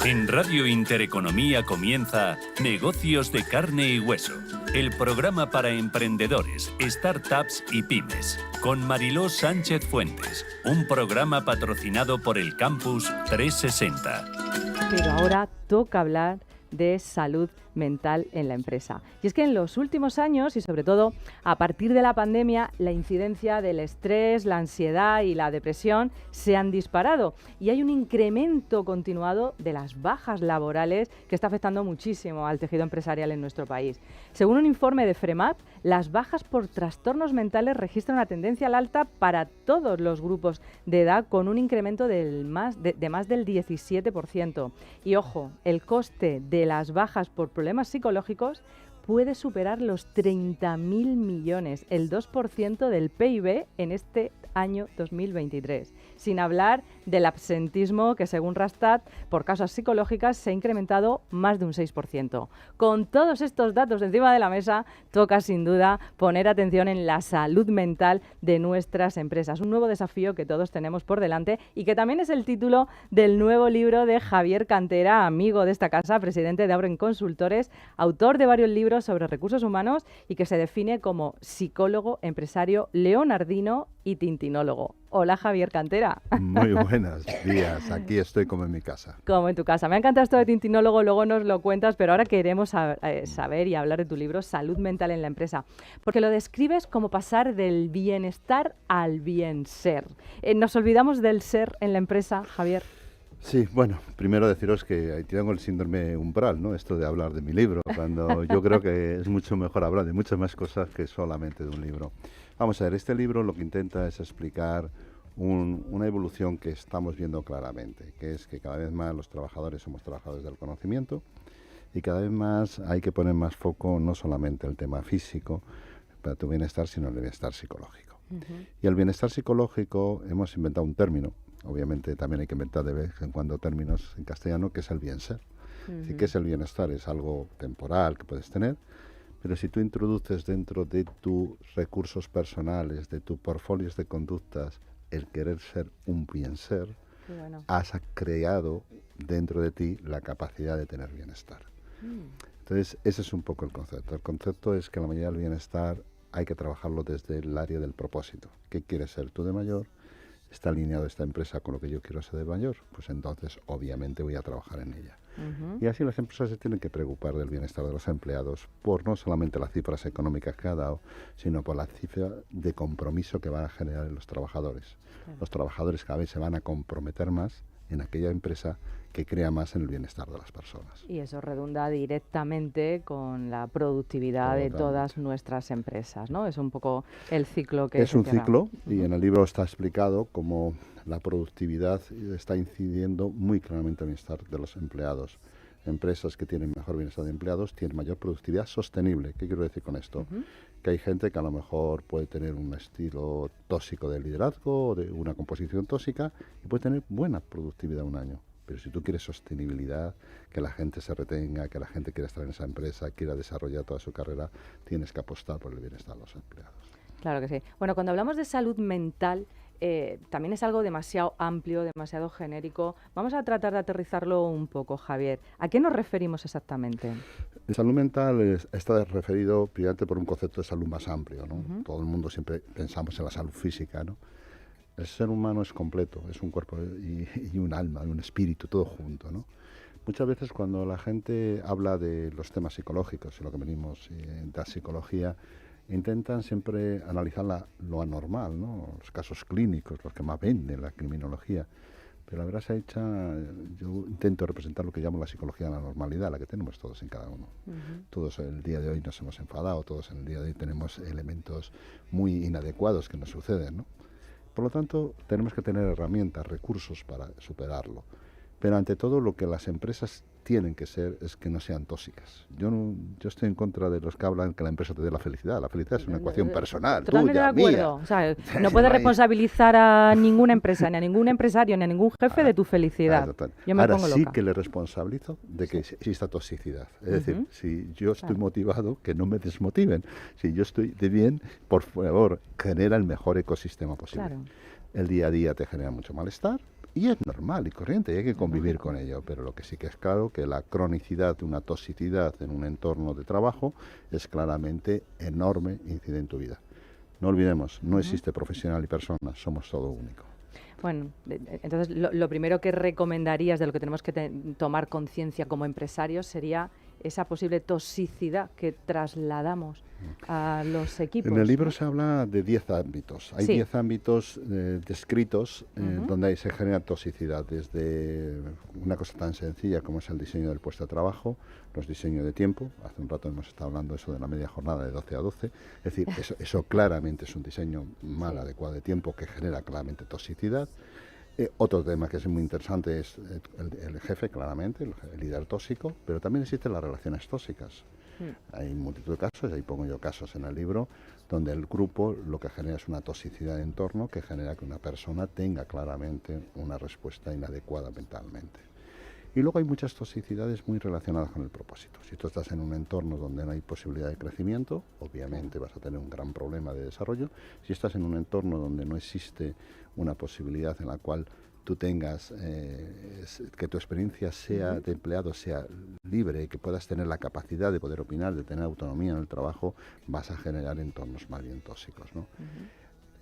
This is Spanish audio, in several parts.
En Radio Intereconomía comienza Negocios de Carne y Hueso, el programa para emprendedores, startups y pymes, con Mariló Sánchez Fuentes, un programa patrocinado por el Campus 360. Pero ahora toca hablar de salud mental en la empresa. Y es que en los últimos años, y sobre todo a partir de la pandemia, la incidencia del estrés, la ansiedad y la depresión se han disparado. Y hay un incremento continuado de las bajas laborales que está afectando muchísimo al tejido empresarial en nuestro país. Según un informe de FREMAP, las bajas por trastornos mentales registran una tendencia al alta para todos los grupos de edad, con un incremento de más del 17%. Y ojo, el coste de las bajas por problemas psicológicos puede superar los 30.000 millones, el 2% del PIB en este año 2023. Sin hablar del absentismo que, según Rastad, por causas psicológicas se ha incrementado más de un 6%. Con todos estos datos encima de la mesa, toca sin duda poner atención en la salud mental de nuestras empresas. Un nuevo desafío que todos tenemos por delante y que también es el título del nuevo libro de Javier Cantera, amigo de esta casa, presidente de Auren Consultores, autor de varios libros sobre recursos humanos y que se define como psicólogo, empresario, leonardino y tintinólogo. Hola, Javier Cantera. Muy buenos días, aquí estoy como en mi casa. Como en tu casa. Me ha encantado esto de tintinólogo, luego nos lo cuentas, pero ahora queremos saber y hablar de tu libro Salud Mental en la Empresa, porque lo describes como pasar del bienestar al bien ser. ¿Nos olvidamos del ser en la empresa, Javier? Sí, bueno, primero deciros que ahí tengo el síndrome umbral, ¿no? Esto de hablar de mi libro, cuando yo creo que es mucho mejor hablar de muchas más cosas que solamente de un libro. Vamos a ver, este libro lo que intenta es explicar una evolución que estamos viendo claramente, que es que cada vez más los trabajadores somos trabajadores del conocimiento y cada vez más hay que poner más foco no solamente en el tema físico para tu bienestar, sino en el bienestar psicológico. Y el bienestar psicológico hemos inventado un término, obviamente también hay que inventar de vez en cuando términos en castellano, que es el bien ser. Así que es el bienestar, es algo temporal que puedes tener, pero si tú introduces dentro de tus recursos personales, de tus portfolios de conductas, el querer ser un bien ser, has creado dentro de ti la capacidad de tener bienestar. Entonces, ese es un poco el concepto. El concepto es que la mayoría del bienestar hay que trabajarlo desde el área del propósito. ¿Qué quieres ser tú de mayor? ¿Está alineado esta empresa con lo que yo quiero ser de mayor? Pues entonces, obviamente, voy a trabajar en ella. Y así las empresas se tienen que preocupar del bienestar de los empleados por no solamente las cifras económicas que ha dado, sino por la cifra de compromiso que van a generar en los trabajadores. Los trabajadores cada vez se van a comprometer más en aquella empresa que crea más en el bienestar de las personas. Y eso redunda directamente con la productividad de todas nuestras empresas, ¿no? Es un poco el ciclo que... Es un ciclo y en el libro está explicado cómo la productividad está incidiendo muy claramente en el bienestar de los empleados. Empresas que tienen mejor bienestar de empleados tienen mayor productividad sostenible. ¿Qué quiero decir con esto? Que hay gente que a lo mejor puede tener un estilo tóxico de liderazgo o de una composición tóxica y puede tener buena productividad un año. Pero si tú quieres sostenibilidad, que la gente se retenga, que la gente quiera estar en esa empresa, quiera desarrollar toda su carrera, tienes que apostar por el bienestar de los empleados. Claro que sí. Bueno, cuando hablamos de salud mental, también es algo demasiado amplio, demasiado genérico. Vamos a tratar de aterrizarlo un poco, Javier. ¿A qué nos referimos exactamente? La salud mental está referido primeramente por un concepto de salud más amplio, ¿no? Todo el mundo siempre pensamos en la salud física, ¿no? El ser humano es completo, es un cuerpo y un alma, un espíritu, todo junto, ¿no? Muchas veces cuando la gente habla de los temas psicológicos y lo que venimos de la psicología, intentan siempre analizar lo anormal, ¿no? Los casos clínicos, los que más venden, la criminología. Pero la verdad se hecha, yo intento representar lo que llamo la psicología de la normalidad, la que tenemos todos en cada uno. Todos el día de hoy nos hemos enfadado, todos en el día de hoy tenemos elementos muy inadecuados que nos suceden, ¿no? Por lo tanto, tenemos que tener herramientas, recursos para superarlo. Pero ante todo, lo que las empresas tienen que ser es que no sean tóxicas. Yo estoy en contra de los que hablan que la empresa te dé la felicidad. La felicidad es una ecuación personal, tuya, mía. O sea, no puedes responsabilizar a ninguna empresa, ni a ningún empresario, ni a ningún jefe de tu felicidad. Yo me pongo sí loca. que le responsabilizo de que exista toxicidad. Es decir, si yo estoy motivado, que no me desmotiven. Si yo estoy de bien, por favor, genera el mejor ecosistema posible. El día a día te genera mucho malestar Y es normal y corriente, y hay que convivir con ello, pero lo que sí que es claro que la cronicidad de una toxicidad en un entorno de trabajo es claramente enorme e incide en tu vida. No olvidemos, no existe profesional y persona, somos todo único. Bueno, entonces lo primero que recomendarías de lo que tenemos que tomar conciencia como empresarios sería esa posible toxicidad que trasladamos a los equipos. En el libro se habla de 10 ámbitos. Hay 10 ámbitos descritos donde se genera toxicidad, desde una cosa tan sencilla como es el diseño del puesto de trabajo, los diseños de tiempo. Hace un rato hemos estado hablando eso de la media jornada de 12 a 12. Es decir, eso claramente es un diseño mal adecuado de tiempo que genera claramente toxicidad. Otro tema que es muy interesante es el jefe, claramente, el líder tóxico, pero también existen las relaciones tóxicas. Hay multitud de casos, ahí pongo yo casos en el libro, donde el grupo lo que genera es una toxicidad de entorno que genera que una persona tenga claramente una respuesta inadecuada mentalmente. Y luego hay muchas toxicidades muy relacionadas con el propósito. Si tú estás en un entorno donde no hay posibilidad de crecimiento, obviamente vas a tener un gran problema de desarrollo. Si estás en un entorno donde no existe una posibilidad en la cual tú tengas, que tu experiencia sea de empleado sea libre, que puedas tener la capacidad de poder opinar, de tener autonomía en el trabajo, vas a generar entornos más bien tóxicos, ¿no?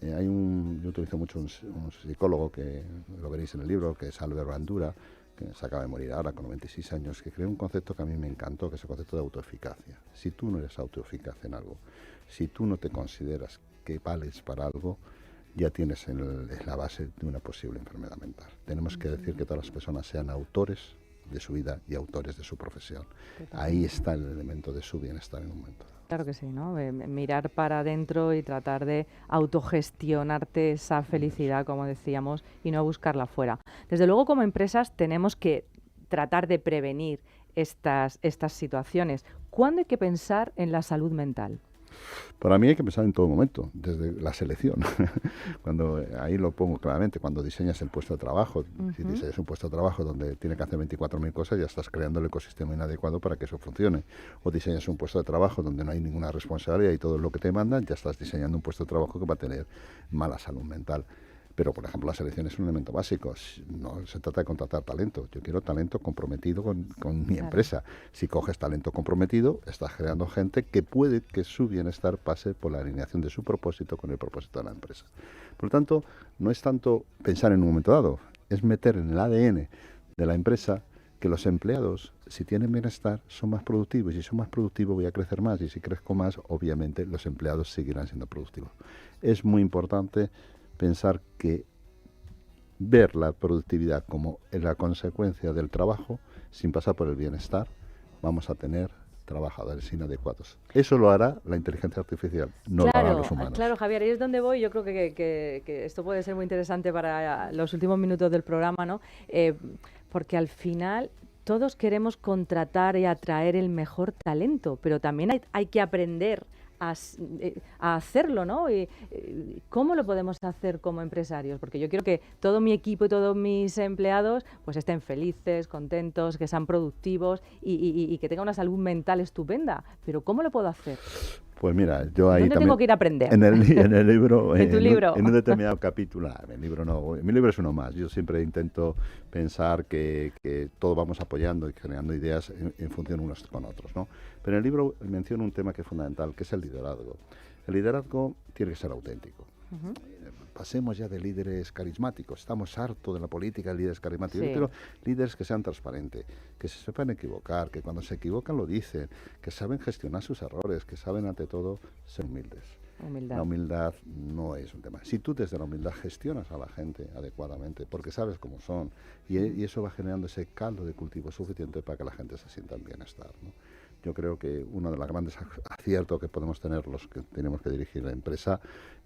Yo utilizo mucho un psicólogo, que lo veréis en el libro, que es Albert Bandura, que se acaba de morir ahora con 96 años, que creó un concepto que a mí me encantó, que es el concepto de autoeficacia. Si tú no eres autoeficaz en algo, si tú no te consideras que vales para algo, ya tienes en la base de una posible enfermedad mental. Tenemos que decir que todas las personas sean autores de su vida y autores de su profesión. Ahí está el elemento de su bienestar en un momento dado. Claro que sí, ¿no? Mirar para adentro y tratar de autogestionarte esa felicidad, como decíamos, y no buscarla fuera. Desde luego, como empresas, tenemos que tratar de prevenir estas situaciones. ¿Cuándo hay que pensar en la salud mental? Para mí hay que pensar en todo momento, desde la selección. Ahí lo pongo claramente, cuando diseñas el puesto de trabajo, si diseñas un puesto de trabajo donde tiene que hacer 24.000 cosas, ya estás creando el ecosistema inadecuado para que eso funcione. O diseñas un puesto de trabajo donde no hay ninguna responsabilidad y todo lo que te mandan, ya estás diseñando un puesto de trabajo que va a tener mala salud mental. Pero, por ejemplo, la selección es un elemento básico. No se trata de contratar talento. Yo quiero talento comprometido con mi empresa. Si coges talento comprometido, estás creando gente que puede que su bienestar pase por la alineación de su propósito con el propósito de la empresa. Por lo tanto, no es tanto pensar en un momento dado, es meter en el ADN de la empresa que los empleados, si tienen bienestar, son más productivos. Y si son más productivos, voy a crecer más. Y si crezco más, obviamente, los empleados seguirán siendo productivos. Es muy importante pensar que ver la productividad como la consecuencia del trabajo, sin pasar por el bienestar, vamos a tener trabajadores inadecuados. Eso lo hará la inteligencia artificial, no lo harán los humanos. Claro, Javier, ahí es donde voy. Yo creo que esto puede ser muy interesante para los últimos minutos del programa, ¿no? Porque al final todos queremos contratar y atraer el mejor talento, pero también hay que aprender a hacerlo, ¿no? ¿Cómo lo podemos hacer como empresarios? Porque yo quiero que todo mi equipo y todos mis empleados pues estén felices, contentos, que sean productivos y que tengan una salud mental estupenda. Pero ¿cómo lo puedo hacer? Pues mira, yo ahí ¿Dónde también tengo que ir a aprender? En el libro, ¿En tu libro? En un determinado capítulo, mi libro es uno más. Yo siempre intento pensar que todos vamos apoyando y generando ideas en función unos con otros, ¿no? Pero en el libro menciono un tema que es fundamental, que es el liderazgo. El liderazgo tiene que ser auténtico. Pasemos ya de líderes carismáticos. Estamos hartos de la política de líderes carismáticos. Sí. Pero líderes que sean transparentes, que se sepan equivocar, que cuando se equivocan lo dicen, que saben gestionar sus errores, que saben ante todo ser humildes. Humildad. La humildad no es un tema. Si tú desde la humildad gestionas a la gente adecuadamente, porque sabes cómo son, y eso va generando ese caldo de cultivo suficiente para que la gente se sienta en bienestar, ¿no? Yo creo que uno de los grandes aciertos que podemos tener los que tenemos que dirigir la empresa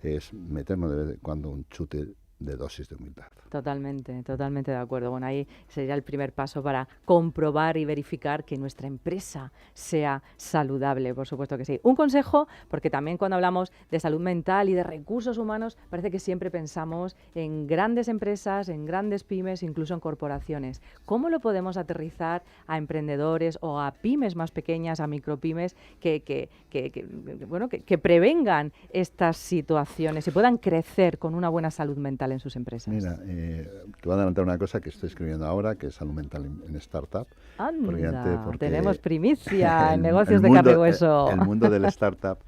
es meternos de vez en cuando un chute de dosis de humildad. Totalmente, totalmente de acuerdo. Bueno, ahí sería el primer paso para comprobar y verificar que nuestra empresa sea saludable, por supuesto que sí. Un consejo, porque también cuando hablamos de salud mental y de recursos humanos, parece que siempre pensamos en grandes empresas, en grandes pymes, incluso en corporaciones. ¿Cómo lo podemos aterrizar a emprendedores o a pymes más pequeñas, a micropymes, que prevengan estas situaciones y puedan crecer con una buena salud mental mental en sus empresas? Mira, te voy a adelantar una cosa que estoy escribiendo ahora, que es salud mental en startup. Anda, porque tenemos primicia en negocios el de mundo, carne y hueso. El mundo del startup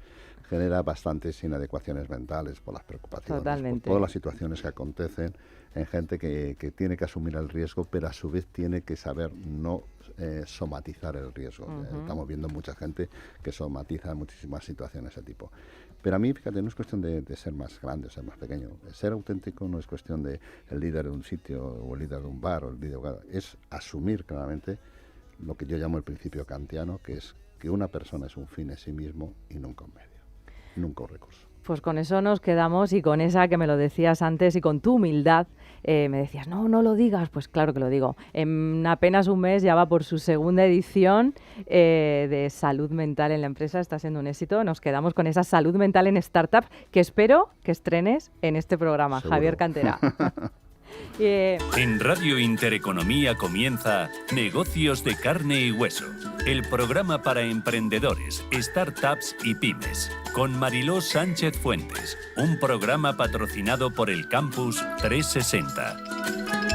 genera bastantes inadecuaciones mentales por las preocupaciones, Totalmente. por todas las situaciones que acontecen en gente que tiene que asumir el riesgo, pero a su vez tiene que saber no somatizar el riesgo. Estamos viendo mucha gente que somatiza muchísimas situaciones de ese tipo. Pero a mí, fíjate, no es cuestión de ser más grande o ser más pequeño. Ser auténtico no es cuestión de el líder de un sitio o el líder de un bar o el líder es asumir claramente lo que yo llamo el principio kantiano, que es que una persona es un fin en sí mismo y nunca un medio, nunca un recurso. Pues con eso nos quedamos, y con esa que me lo decías antes y con tu humildad me decías, no lo digas. Pues claro que lo digo. En apenas un mes ya va por su segunda edición de Salud Mental en la Empresa. Está siendo un éxito. Nos quedamos con esa Salud Mental en Startup que espero que estrenes en este programa. Seguro. Javier Cantera. En Radio Intereconomía comienza Negocios de Carne y Hueso, el programa para emprendedores, startups y pymes, con Mariló Sánchez Fuentes, un programa patrocinado por el Campus 360.